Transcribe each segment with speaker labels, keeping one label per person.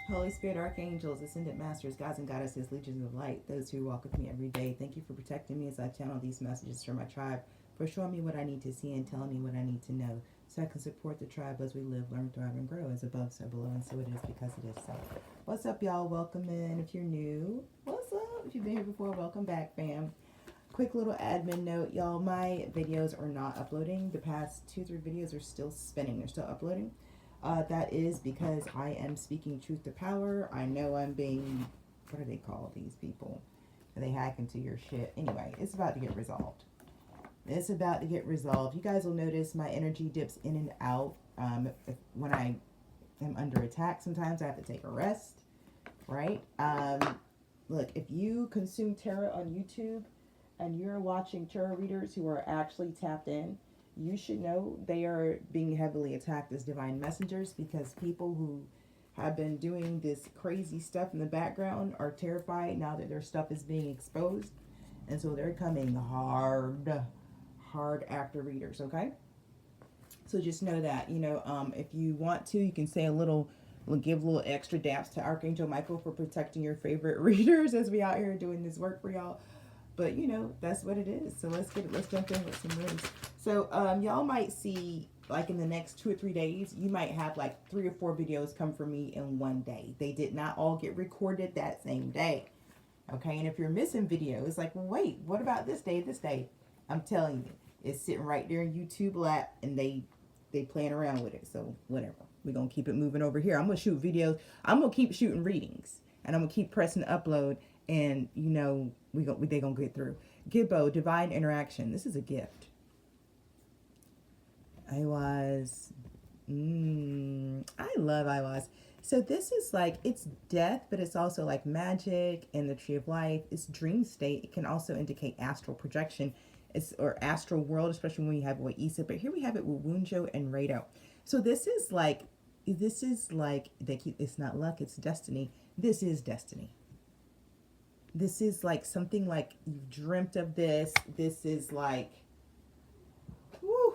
Speaker 1: Holy Spirit, archangels, ascended masters, gods and goddesses, legions of light, those who walk with me every day, thank you for protecting me as I channel these messages for my tribe, for showing me what I need to see and telling me what I need to know, so I can support the tribe as we live, learn, thrive, and grow, as above, so below, and so it is because it is so. What's up, y'all? Welcome in. If you're new, what's up? If you've been here before, welcome back, fam. Quick little admin note, y'all. My videos are not uploading. The past 2-3 videos are still spinning. They're still uploading. That is because I am speaking truth to power. I know I'm being, what do they call these people? They hack into your shit. Anyway, it's about to get resolved. It's about to get resolved. You guys will notice my energy dips in and out. When I am under attack, sometimes I have to take a rest, right? Look, if you consume tarot on YouTube and you're watching tarot readers who are actually tapped in, you should know they are being heavily attacked as divine messengers, because people who have been doing this crazy stuff in the background are terrified now that their stuff is being exposed. And so they're coming hard after readers, okay? So just know that, if you want to, you can say give a little extra daps to Archangel Michael for protecting your favorite readers as we out here doing this work for y'all. But that's what it is. So let's jump in with some rooms. So y'all might see, like, in the next 2 or 3 days, you might have like 3 or 4 videos come from me in one day. They did not all get recorded that same day. Okay, and if you're missing videos, like, well, wait, what about this day, this day? I'm telling you, it's sitting right there in YouTube lap, and they playing around with it. So whatever. We're gonna keep it moving over here. I'm gonna shoot videos. I'm gonna keep shooting readings, and I'm gonna keep pressing upload, and they gonna get through. Gibbo, divine interaction. This is a gift. I love. So this is like, it's death, but it's also like magic and the tree of life. It's dream state. It can also indicate astral projection, or astral world, especially when you have what Issa. But here we have it with Wunjo and Rado. So this is like it's not luck, it's destiny. This is destiny. This is like something like you've dreamt of this. This is like, whew,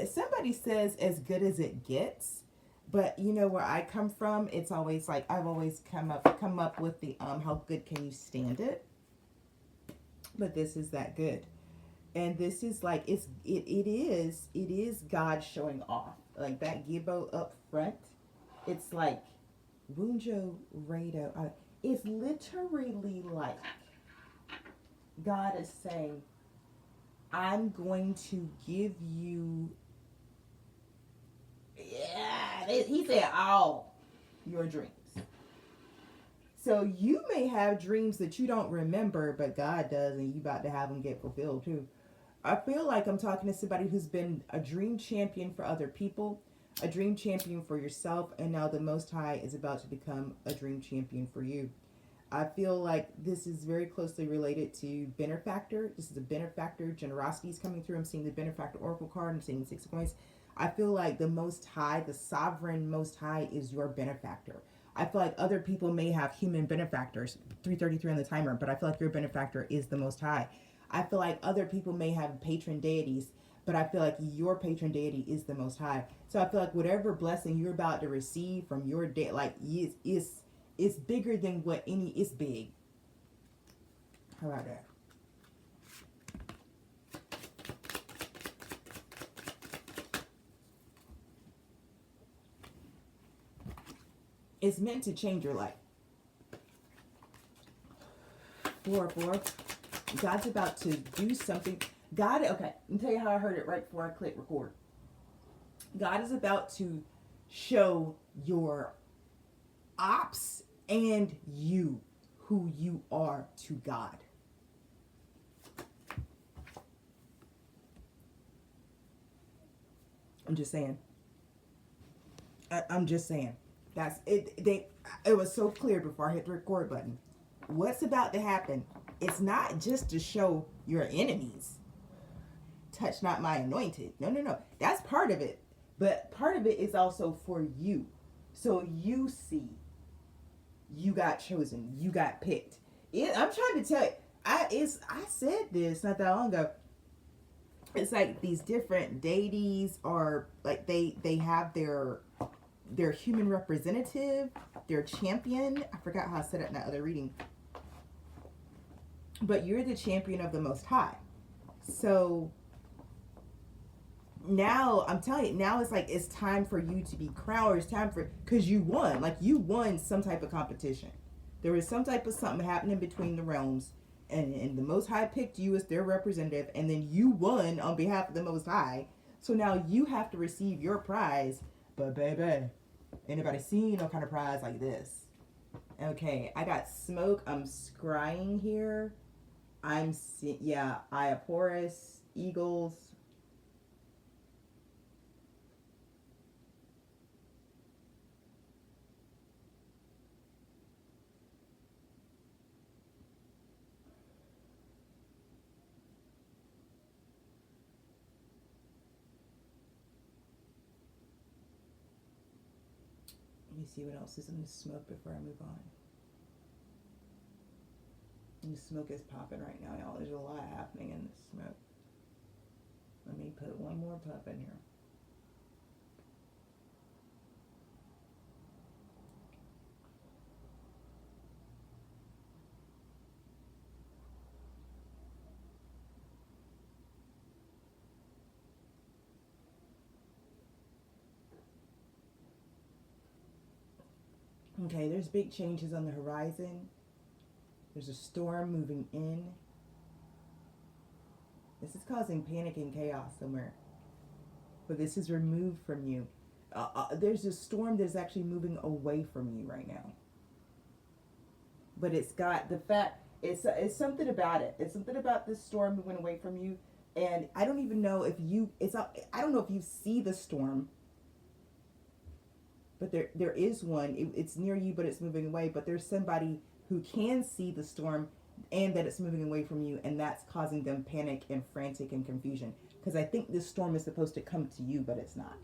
Speaker 1: somebody says as good as it gets. But where I come from, it's always like, I've always come up with the how good can you stand it? But this is that good. And this is like, it is God showing off. Like that Gibbo up front. It's like Wunjo Rado. It's literally like God is saying, I'm going to give you, he said, all your dreams. So you may have dreams that you don't remember, but God does, and you about to have them get fulfilled too. I feel like I'm talking to somebody who's been a dream champion for other people, a dream champion for yourself, and now the Most High is about to become a dream champion for you. I feel like this is very closely related to benefactor. This is a benefactor. Generosity is coming through. I'm seeing the benefactor oracle card. I'm seeing the 6 of coins. I feel like the Most High, the sovereign Most High, is your benefactor. I feel like other people may have human benefactors, 333 on the timer, but I feel like your benefactor is the Most High. I feel like other people may have patron deities, but I feel like your patron deity is the Most High. So I feel like whatever blessing you're about to receive from your deity, like, is bigger than what it's big. How about that? It's meant to change your life. 4. God's about to do something. Okay, let me tell you how I heard it right before I click record. God is about to show your ops and you who you are to God. I'm just saying. I'm just saying. That's it. It was so clear before I hit the record button. What's about to happen? It's not just to show your enemies, touch not my anointed. No. That's part of it. But part of it is also for you. So you see, you got chosen. You got picked. I'm trying to tell you. I said this not that long ago. It's like these different deities are like they have their their human representative, their champion. I forgot how I said it in that other reading. But you're the champion of the Most High. So now I'm telling you, now it's like it's time for you to be crowned, or it's time for, because you won. Like, you won some type of competition. There was some type of something happening between the realms, and the Most High picked you as their representative, and then you won on behalf of the Most High. So now you have to receive your prize. But baby, anybody seen no kind of prize like this? Okay, I got smoke. I'm scrying here. Iaporus, eagles. Let me see what else is in the smoke before I move on. And the smoke is popping right now, y'all. There's a lot happening in the smoke. Let me put one more puff in here. Okay, there's big changes on the horizon. There's a storm moving in. This is causing panic and chaos somewhere. But this is removed from you. There's a storm that's actually moving away from you right now. But it's got the fact, it's something about it. It's something about this storm moving away from you. And I don't even know if you, I don't know if you see the storm. But there is one. It's near you, but it's moving away. But there's somebody who can see the storm and that it's moving away from you, and that's causing them panic and frantic and confusion. Because I think this storm is supposed to come to you, but it's not.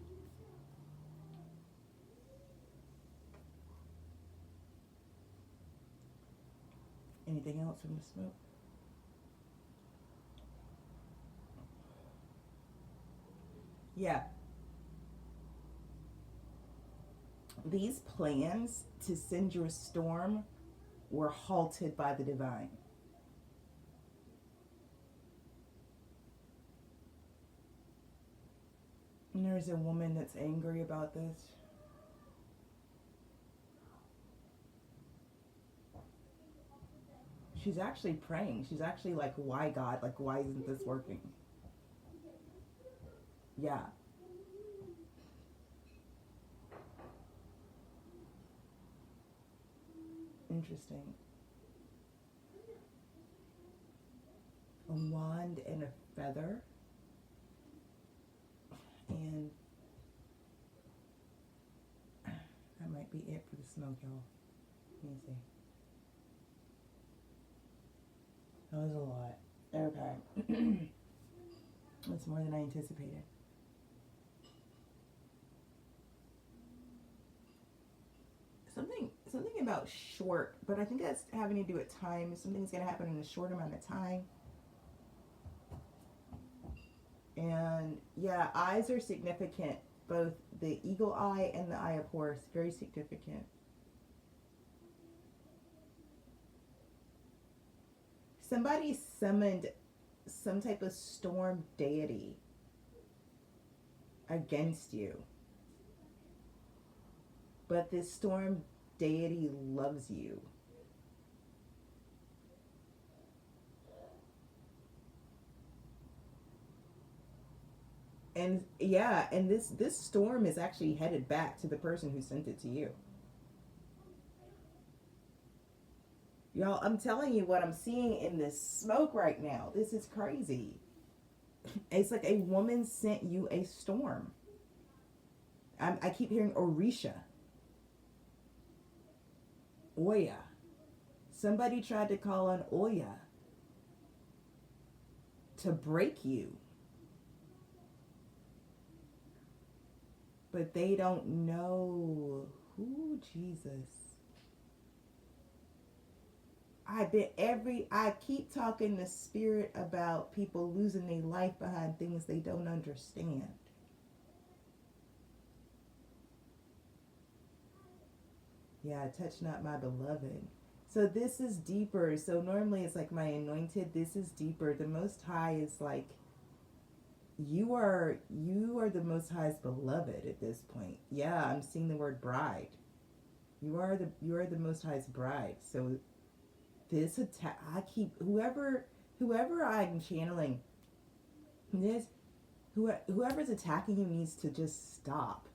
Speaker 1: Anything else from the smoke? Yeah. These plans to send you a storm were halted by the divine. And there's a woman that's angry about this. She's actually praying. She's actually like, why God? Like, why isn't this working? Yeah. Interesting. A wand and a feather. And that might be it for the smoke, y'all. Let me see. That was a lot. Okay. That's more than I anticipated. Something about short, but I think that's having to do with time. Something's going to happen in a short amount of time. And yeah, eyes are significant. Both the eagle eye and the eye of horse, very significant. Somebody summoned some type of storm deity against you. But this storm deity loves you. And yeah, and this storm is actually headed back to the person who sent it to you. Y'all, I'm telling you what I'm seeing in this smoke right now. This is crazy. It's like a woman sent you a storm. I keep hearing Orisha. Oya. Somebody tried to call on Oya to break you. But they don't know who Jesus. I keep talking to spirit about people losing their life behind things they don't understand. Yeah, touch not my beloved. So this is deeper. So normally it's like my anointed. This is deeper. The Most High is like, you are the Most High's beloved at this point. Yeah, I'm seeing the word bride. You are the Most High's bride. So this attack, I keep whoever I'm channeling this, whoever's attacking you needs to just stop,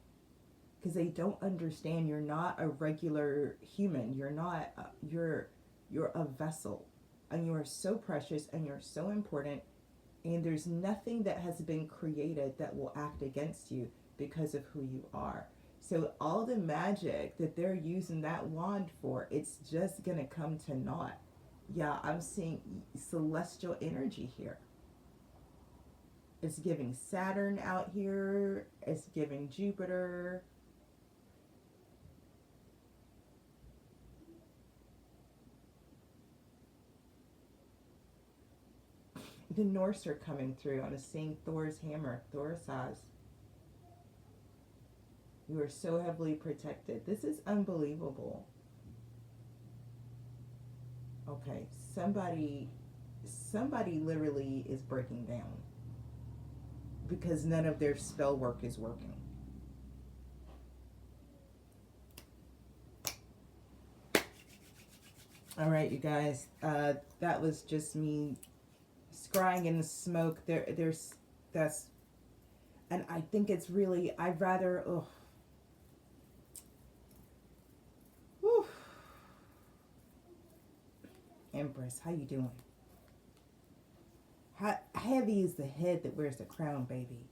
Speaker 1: because they don't understand you're not a regular human. You're not. You're a vessel, and you are so precious, and you're so important. And there's nothing that has been created that will act against you because of who you are. So all the magic that they're using that wand for, it's just gonna come to naught. Yeah, I'm seeing celestial energy here. It's giving Saturn out here. It's giving Jupiter. The Norse are coming through. I'm seeing Thor's hammer, Thor says. You are so heavily protected. This is unbelievable. Okay, somebody literally is breaking down because none of their spell work is working. All right, you guys. That was just me scrying in the smoke. That's, and I think it's really. I'd rather. Ugh. Whew. Empress, how you doing? How heavy is the head that wears the crown, baby?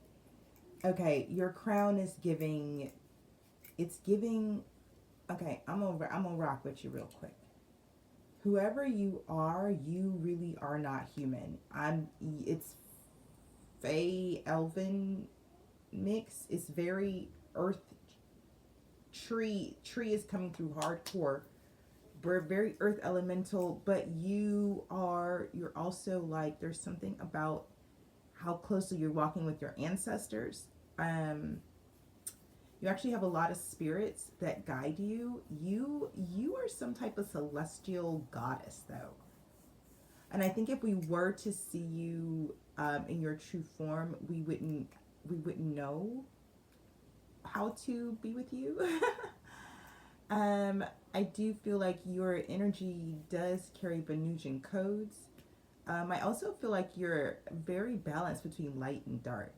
Speaker 1: Okay, your crown is giving. It's giving. Okay, I'm gonna rock with you real quick. Whoever you are, you really are not human. It's Fey Elven mix. It's very earth tree. Tree is coming through hardcore. We're very earth elemental, but you're also like, there's something about how closely you're walking with your ancestors. You actually have a lot of spirits that guide you. You are some type of celestial goddess, though. And I think if we were to see you in your true form, we wouldn't know how to be with you. I do feel like your energy does carry Venusian codes. I also feel like you're very balanced between light and dark.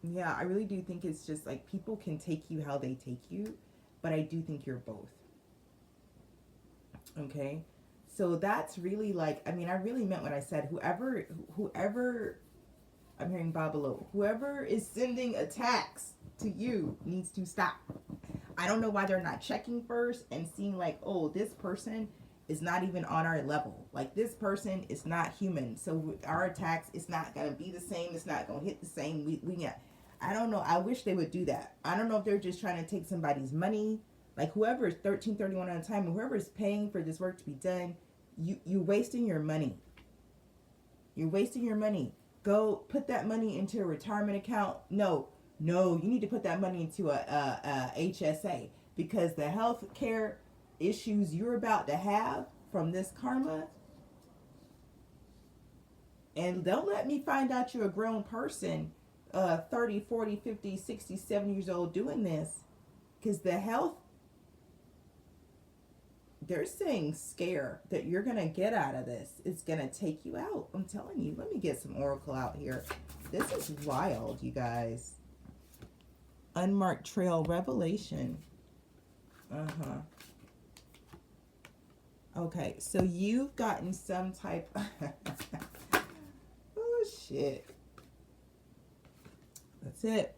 Speaker 1: Yeah, I really do think it's just like people can take you how they take you, but I do think you're both. Okay? So that's really like, I mean, I really meant what I said. Whoever, I'm hearing Babalo, whoever is sending attacks to you needs to stop. I don't know why they're not checking first and seeing like, oh, this person is not even on our level. Like, this person is not human. So our attacks, it's not going to be the same. It's not going to hit the same. We I don't know. I wish they would do that. I don't know if they're just trying to take somebody's money. Like, whoever is 1331 at a time, whoever is paying for this work to be done, you're wasting your money. You're wasting your money. Go put that money into a retirement account. No, you need to put that money into a HSA, because the health care issues you're about to have from this karma, and don't let me find out you're a grown person, 30, 40, 50, 60, 70 years old doing this, because the health, they're saying scare that you're going to get out of this. It's going to take you out. I'm telling you. Let me get some oracle out here. This is wild, you guys. Unmarked trail revelation. Okay, so you've gotten some type. Oh, shit. That's it.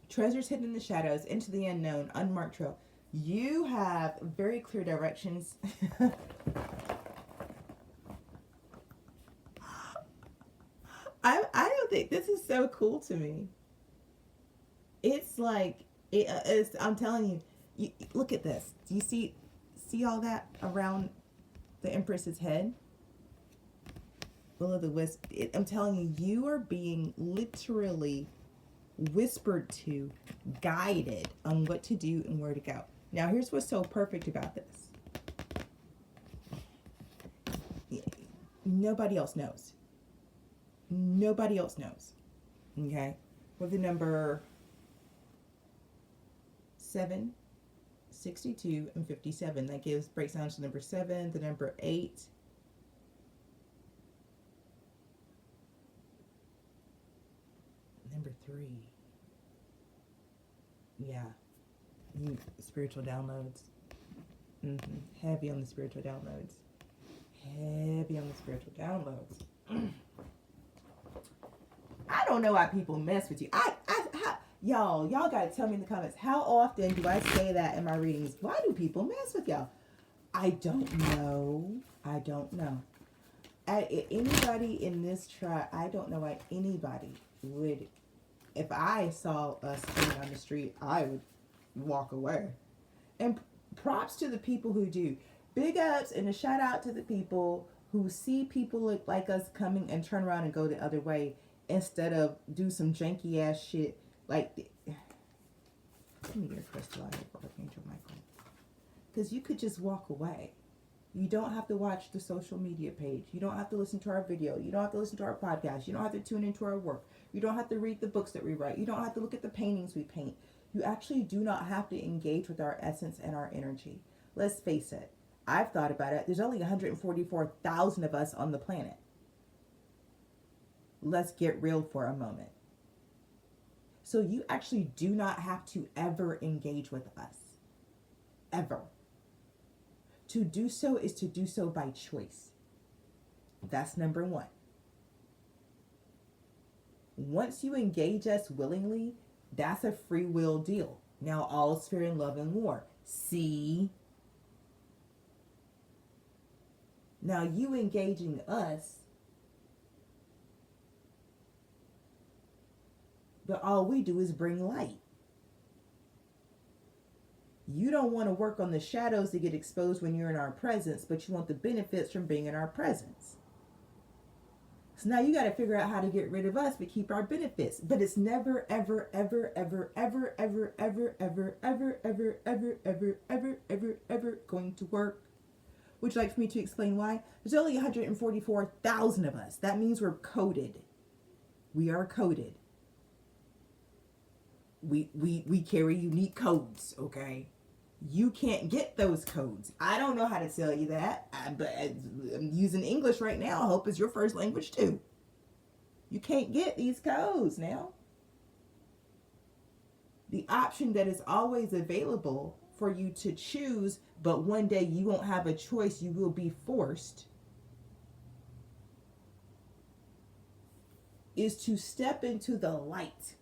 Speaker 1: Treasures hidden in the shadows, into the unknown, unmarked trail. You have very clear directions. I don't think this is so cool to me. It's like I'm telling you, look at this. Do you see all that around the Empress's head? Will of the Wisp. I'm telling you, you are being literally whispered to, guided on what to do and where to go. Now, here's what's so perfect about this. Nobody else knows. Nobody else knows. Okay? With the number 7, 62, and 57. That breaks down to number 7, the number 8, number 3. Yeah. Spiritual downloads. Heavy on the spiritual downloads. Heavy on the spiritual downloads. I don't know why people mess with you. Y'all gotta tell me in the comments, how often do I say that in my readings? Why do people mess with y'all? I don't know. Anybody in this tribe, I don't know why anybody would, if I saw us coming on the street, I would walk away. And props to the people who do. Big ups and a shout out to the people who see people look like us coming and turn around and go the other way instead of do some janky ass shit. Like, let me get a crystal out here for Archangel Michael. Because you could just walk away. You don't have to watch the social media page. You don't have to listen to our video. You don't have to listen to our podcast. You don't have to tune into our work. You don't have to read the books that we write. You don't have to look at the paintings we paint. You actually do not have to engage with our essence and our energy. Let's face it. I've thought about it. There's only 144,000 of us on the planet. Let's get real for a moment. So you actually do not have to ever engage with us. Ever. To do so is to do so by choice. That's number 1. Once you engage us willingly, that's a free will deal. Now all is fair in love and war. See? Now you engaging us, but all we do is bring light. You don't want to work on the shadows that get exposed when you're in our presence, but you want the benefits from being in our presence. So now you got to figure out how to get rid of us, but keep our benefits. But it's never, ever, ever, ever, ever, ever, ever, ever, ever, ever, ever, ever, ever, ever, ever going to work. Would you like for me to explain why? There's only 144,000 of us. That means we're coded. We are coded. We carry unique codes, okay? You can't get those codes. I don't know how to tell you that, but I'm using English right now. I hope it's your first language too. You can't get these codes now. The option that is always available for you to choose, but one day you won't have a choice, you will be forced, is to step into the light.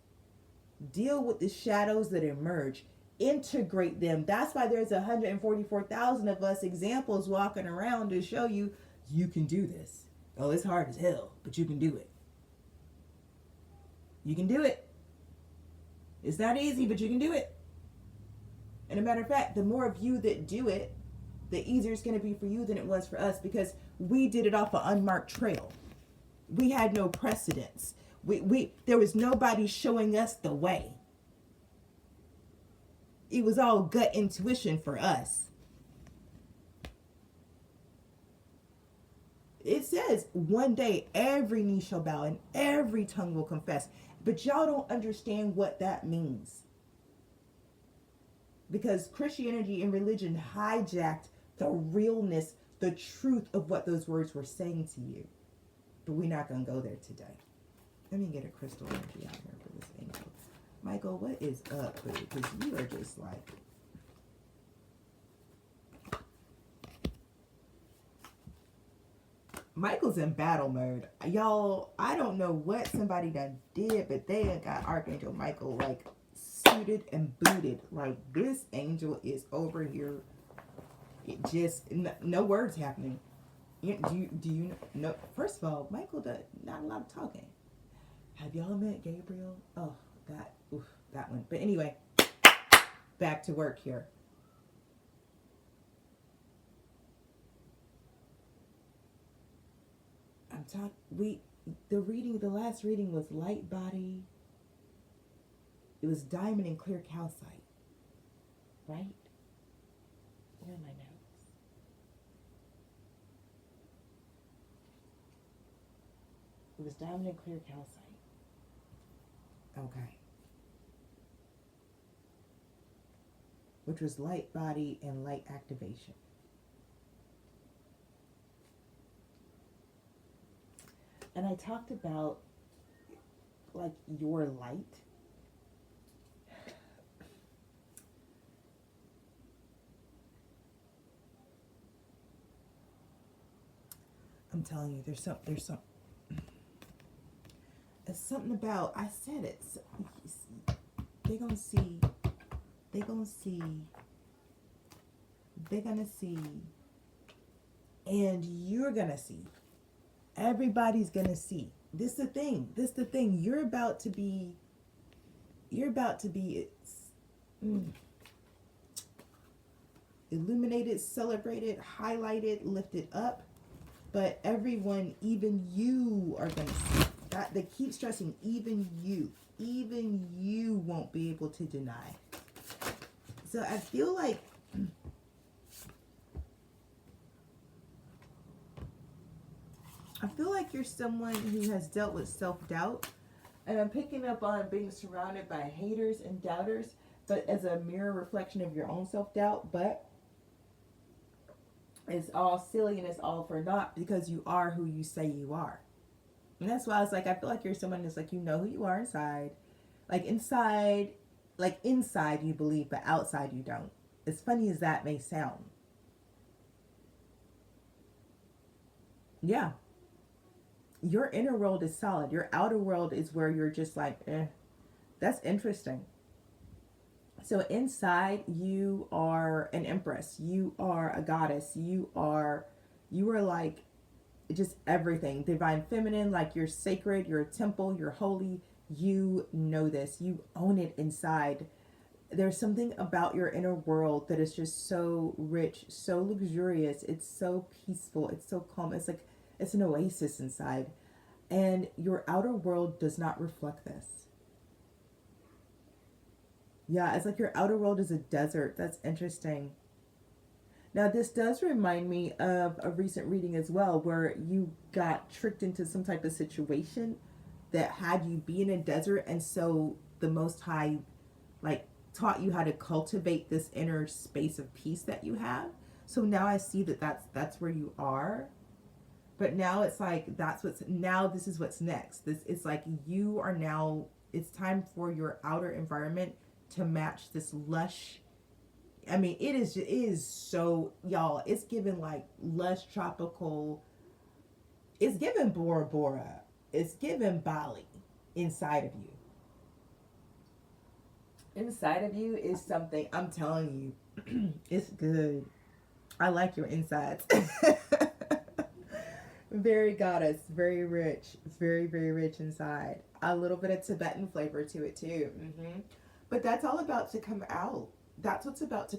Speaker 1: Deal with the shadows that emerge. Integrate them. That's why there's 144,000 of us examples walking around to show you can do this. Oh, it's hard as hell, but you can do it. You can do it. It's not easy, but you can do it. And a matter of fact, the more of you that do it, the easier it's going to be for you than it was for us, because we did it off an unmarked trail. We had no precedence. There was nobody showing us the way. It was all gut intuition for us. It says one day every knee shall bow and every tongue will confess. But y'all don't understand what that means. Because Christianity and religion hijacked the realness, the truth of what those words were saying to you. But we're not going to go there today. Let me get a crystal energy out here for this angel. Michael, what is up, boo? Because you are just like... Michael's in battle mode. Y'all, I don't know what somebody done did, but they got Archangel Michael like suited and booted. Like, this angel is over here. It just, no words happening. Do you know? First of all, Michael does not a lot of talking. Have y'all met Gabriel? Oh, that one. But anyway, back to work here. The last reading was light body, It was diamond and clear calcite, right? Where are my notes? It was diamond and clear calcite. Okay. Which was light body and light activation. And I talked about like your light. I'm telling you, there's something about, I said it. They're gonna see, and you're gonna see. Everybody's gonna see. This the thing. You're about to be illuminated, celebrated, highlighted, lifted up. But everyone, even you, are gonna see that. They keep stressing, even you won't be able to deny. So I feel like you're someone who has dealt with self-doubt, and I'm picking up on being surrounded by haters and doubters, but as a mirror reflection of your own self-doubt. But it's all silly and it's all for naught, because you are who you say you are. And that's why I was like, I feel like you're someone that's like, you know who you are inside. Like inside you believe, but outside you don't. As funny as that may sound. Yeah. Your inner world is solid. Your outer world is where you're just like, that's interesting. So inside you are an empress. You are a goddess. You are like just everything. Divine feminine, like you're sacred, you're a temple, you're holy. You know this. You own it inside. There's something about your inner world that is just so rich, so luxurious. It's so peaceful. It's so calm. It's like, it's an oasis inside. And your outer world does not reflect this. Yeah, it's like your outer world is a desert. That's interesting. Now, this does remind me of a recent reading as well, where you got tricked into some type of situation that had you be in a desert. And so the Most High, like, taught you how to cultivate this inner space of peace that you have. So now I see that that's where you are. But now it's like, this is what's next. It's like you are now, it's time for your outer environment to match this lush. I mean, it is so, y'all, it's given like lush tropical, it's given Bora Bora, it's given Bali inside of you. Inside of you is something, I'm telling you, it's good. I like your insides. Very goddess, very rich, very, very rich inside. A little bit of Tibetan flavor to it too. But that's all about to come out. That's what's about to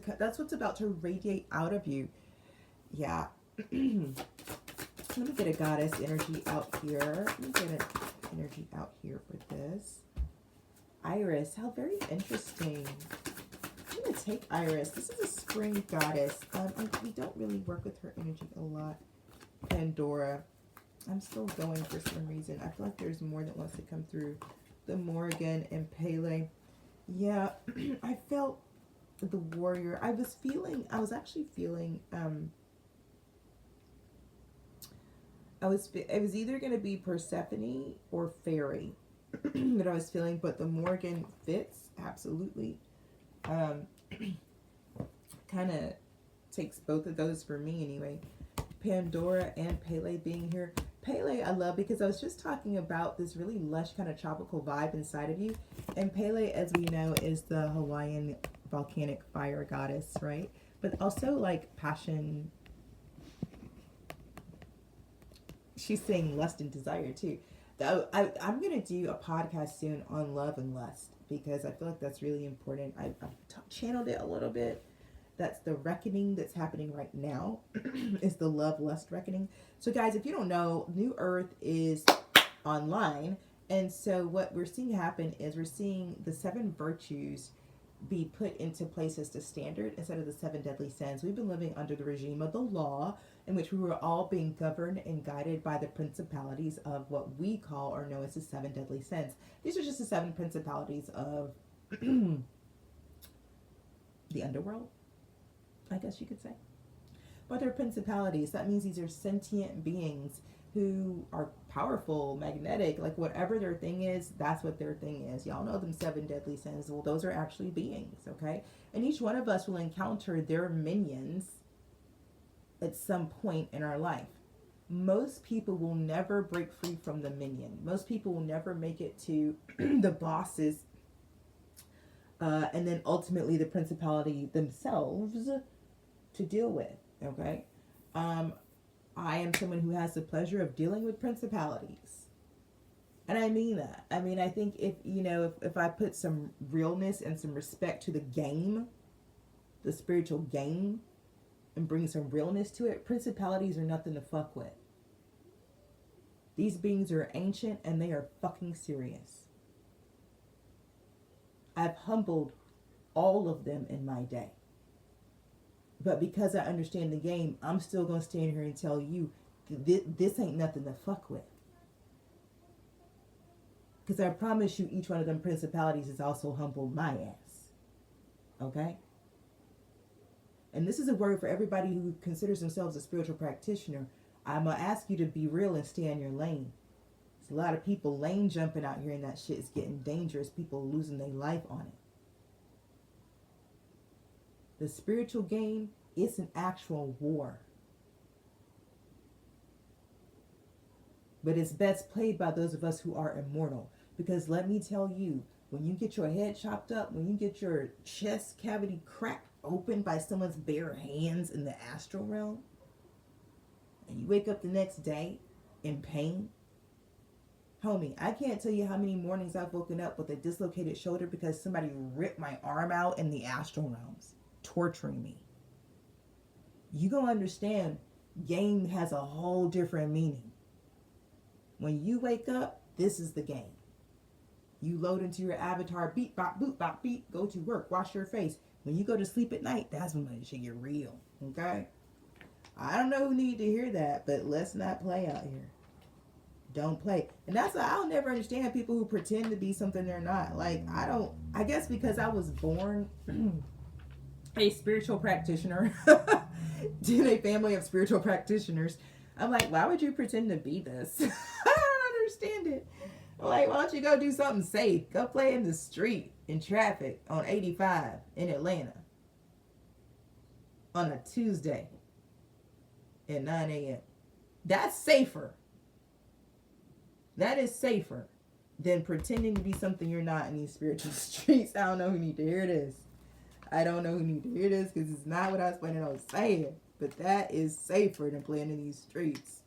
Speaker 1: radiate out of you. Yeah. Let me get a goddess energy out here. Let me get an energy out here for this. Iris, how very interesting. I'm going to take Iris. This is a spring goddess. We don't really work with her energy a lot. Pandora. I'm still going for some reason. I feel like there's more that wants to come through. The Morrigan and Pele. Yeah, I felt the warrior. I was actually feeling, it was either going to be Persephone or Fairy that I was feeling, but the Morrigan fits, absolutely. Kind of takes both of those for me anyway. Pandora and Pele being here. Pele I love because I was just talking about this really lush kind of tropical vibe inside of you. And Pele, as we know, is the Hawaiian volcanic fire goddess, right? But also like passion. She's saying lust and desire too. I'm going to do a podcast soon on love and lust because I feel like that's really important. I've channeled it a little bit. That's the reckoning that's happening right now is the love lust reckoning. So guys, if you don't know, New Earth is online And so what we're seeing happen is we're seeing the seven virtues be put into place as the standard instead of the seven deadly sins. We've been living under the regime of the law, in which we were all being governed and guided by the principalities of what we call or know as the seven deadly sins. These are just the seven principalities of the underworld, I guess you could say. But they're principalities. That means these are sentient beings who are powerful, magnetic, like whatever their thing is, that's what their thing is. Y'all know them seven deadly sins. Well, those are actually beings, okay? And each one of us will encounter their minions at some point in our life. Most people will never break free from the minion. Most people will never make it to the bosses and then ultimately the principality themselves to deal with, okay? I am someone who has the pleasure of dealing with principalities. And I mean that. I mean, I think if I put some realness and some respect to the game, the spiritual game, and bring some realness to it, principalities are nothing to fuck with. These beings are ancient and they are fucking serious. I've humbled all of them in my day. But because I understand the game, I'm still going to stand here and tell you this ain't nothing to fuck with. Because I promise you each one of them principalities has also humbled my ass. Okay? And this is a word for everybody who considers themselves a spiritual practitioner. I'm going to ask you to be real and stay in your lane. There's a lot of people lane jumping out here and that shit is getting dangerous. People losing their life on it. The spiritual game is an actual war. But it's best played by those of us who are immortal. Because let me tell you, when you get your head chopped up, when you get your chest cavity cracked open by someone's bare hands in the astral realm, and you wake up the next day in pain, homie, I can't tell you how many mornings I've woken up with a dislocated shoulder because somebody ripped my arm out in the astral realms, torturing me. You gonna understand, game has a whole different meaning. When you wake up, this is the game. You load into your avatar, beep, bop, boop, bop, beep, go to work, wash your face. When you go to sleep at night, that's when it should get real, okay? I don't know who need to hear that, but let's not play out here. Don't play. And that's why I'll never understand people who pretend to be something they're not. Like, I guess because I was born a spiritual practitioner in a family of spiritual practitioners, I'm like, why would you pretend to be this? I don't understand it. I'm like, why don't you go do something safe? Go play in the street, in traffic, on 85 in Atlanta on a Tuesday at 9 a.m. That's safer. That is safer than pretending to be something you're not in these spiritual streets. I don't know who need to hear this. I don't know who need to hear this because it's not what I was planning on saying. But that is safer than playing in these streets.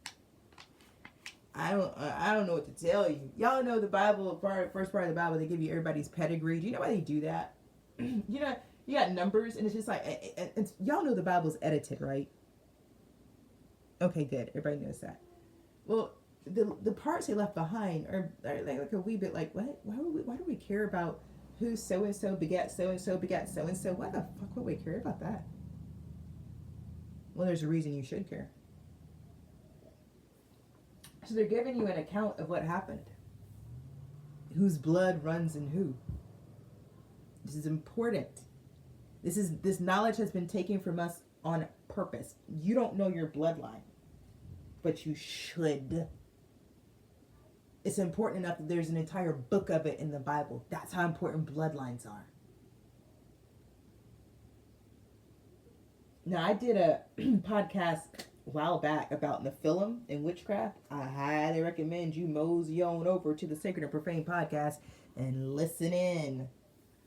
Speaker 1: I don't know what to tell you. Y'all know the Bible, first part of the Bible, they give you everybody's pedigree. Do you know why they do that? You know, you got numbers, and it's just like, y'all know the Bible's edited, right? Okay, good. Everybody knows that. Well, the parts they left behind are like a wee bit like, what? Why do we care about who so-and-so begat so-and-so begat so-and-so? Why the fuck would we care about that? Well, there's a reason you should care. So they're giving you an account of what happened. Whose blood runs in who. This is important. This knowledge has been taken from us on purpose. You don't know your bloodline, but you should. It's important enough that there's an entire book of it in the Bible. That's how important bloodlines are. Now, I did a podcast a while back about Nephilim and witchcraft. I highly recommend you mosey on over to the Sacred and Profane podcast and listen in.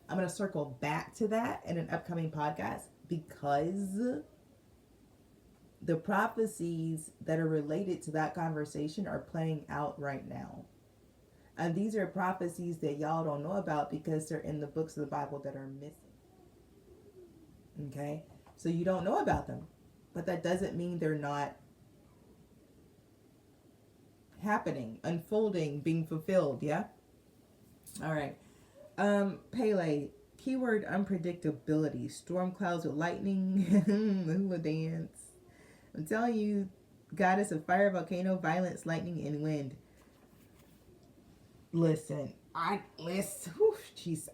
Speaker 1: I'm going to circle back to that in an upcoming podcast because the prophecies that are related to that conversation are playing out right now. And these are prophecies that y'all don't know about because they're in the books of the Bible that are missing. Okay? So you don't know about them. But that doesn't mean they're not happening, unfolding, being fulfilled. Yeah. All right. Pele. Keyword unpredictability. Storm clouds with lightning. The hula dance. I'm telling you, goddess of fire, volcano, violence, lightning, and wind. Listen, jeez,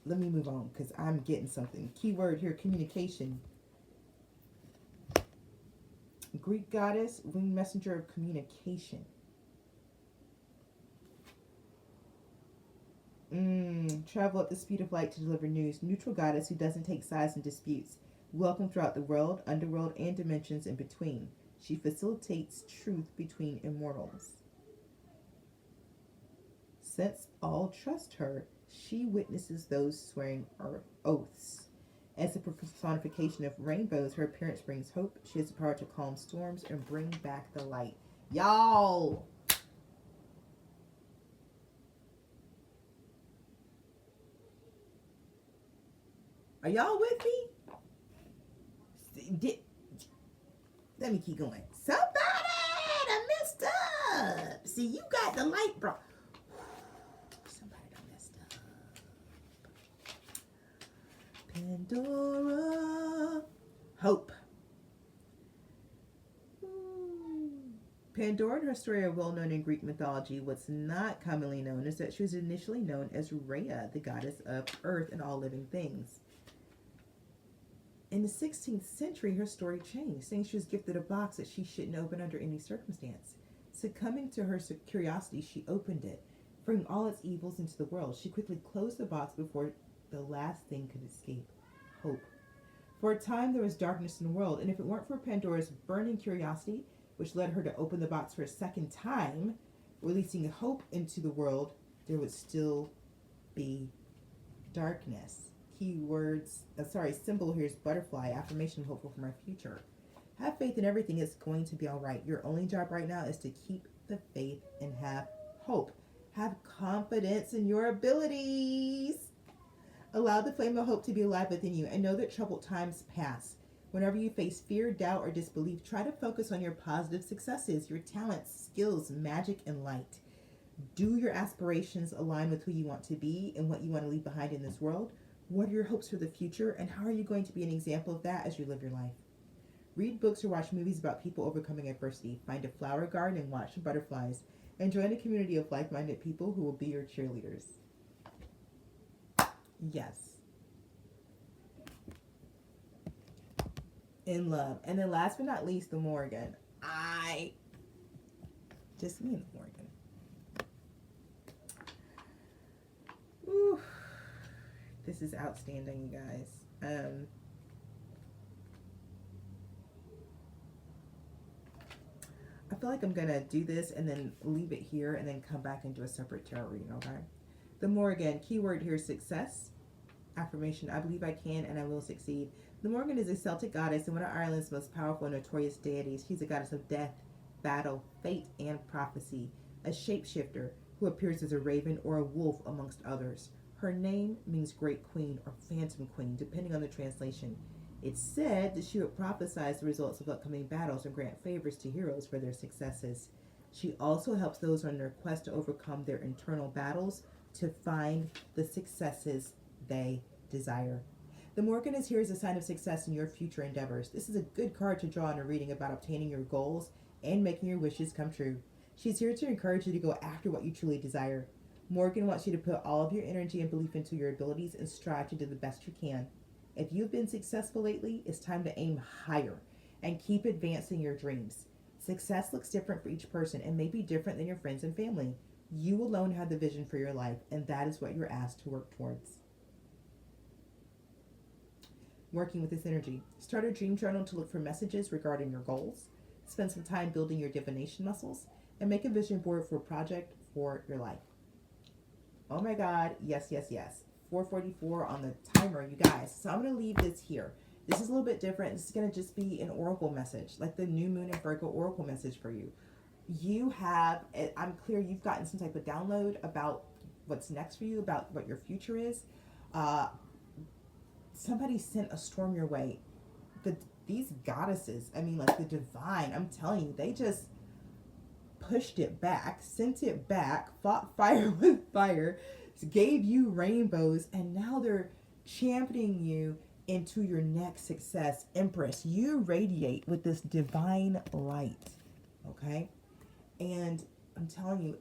Speaker 1: let me move on because I'm getting something. Keyword here: communication. Greek goddess, winged messenger of communication. Travel at the speed of light to deliver news. Neutral goddess who doesn't take sides in disputes. Welcome throughout the world, underworld, and dimensions in between. She facilitates truth between immortals. Since all trust her, she witnesses those swearing oaths. As a personification of rainbows, her appearance brings hope. She has the power to calm storms and bring back the light. Y'all! Are y'all with me? Let me keep going. Somebody done messed up. See, you got the light, bro. Somebody done messed up. Pandora. Hope. Pandora and her story are well known in Greek mythology. What's not commonly known is that she was initially known as Rhea, the goddess of earth and all living things. In the 16th century, her story changed, saying she was gifted a box that she shouldn't open under any circumstance. Succumbing to her curiosity, she opened it, bringing all its evils into the world. She quickly closed the box before the last thing could escape: hope. For a time, there was darkness in the world, and if it weren't for Pandora's burning curiosity, which led her to open the box for a second time, releasing hope into the world, there would still be darkness. Symbol here is butterfly, affirmation, hopeful for my future. Have faith in everything. It's going to be all right. Your only job right now is to keep the faith and have hope. Have confidence in your abilities. Allow the flame of hope to be alive within you and know that troubled times pass. Whenever you face fear, doubt, or disbelief, try to focus on your positive successes, your talents, skills, magic, and light. Do your aspirations align with who you want to be and what you want to leave behind in this world? What are your hopes for the future, and how are you going to be an example of that as you live your life? Read books or watch movies about people overcoming adversity. Find a flower garden and watch the butterflies. And join a community of like-minded people who will be your cheerleaders. Yes. In love. And then last but not least, the Morgan. Just me and the Morgan. Ooh. This is outstanding, you guys. I feel like I'm going to do this and then leave it here and then come back and do a separate tarot reading, okay? The Morgan, keyword here, success. Affirmation, I believe I can and I will succeed. The Morgan is a Celtic goddess and one of Ireland's most powerful and notorious deities. She's a goddess of death, battle, fate, and prophecy. A shapeshifter who appears as a raven or a wolf amongst others. Her name means great queen or phantom queen, depending on the translation. It's said that she would prophesize the results of upcoming battles and grant favors to heroes for their successes. She also helps those on their quest to overcome their internal battles to find the successes they desire. The Morgan is here as a sign of success in your future endeavors. This is a good card to draw in a reading about obtaining your goals and making your wishes come true. She's here to encourage you to go after what you truly desire. Morgan wants you to put all of your energy and belief into your abilities and strive to do the best you can. If you've been successful lately, it's time to aim higher and keep advancing your dreams. Success looks different for each person and may be different than your friends and family. You alone have the vision for your life, and that is what you're asked to work towards. Working with this energy. Start a dream journal to look for messages regarding your goals. Spend some time building your divination muscles, and make a vision board for a project for your life. Oh my God, yes, yes, yes. 4:44 on the timer, you guys. So I'm going to leave this here. This is a little bit different. This is going to just be an oracle message, like the new moon and Virgo oracle message for you. You have, I'm clear you've gotten some type of download about what's next for you, about what your future is. Somebody sent a storm your way. These goddesses, I mean, like the divine, I'm telling you, they just pushed it back, sent it back, fought fire with fire, gave you rainbows, and now they're championing you into your next success. Empress, you radiate with this divine light, okay? And I'm telling you,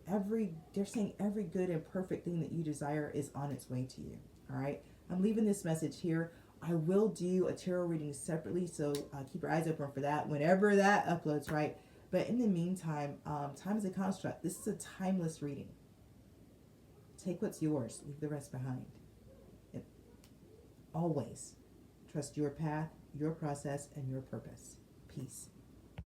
Speaker 1: they're saying every good and perfect thing that you desire is on its way to you, all right? I'm leaving this message here. I will do a tarot reading separately, so keep your eyes open for that whenever that uploads, right? But in the meantime, time is a construct. This is a timeless reading. Take what's yours, leave the rest behind. And always trust your path, your process, and your purpose. Peace.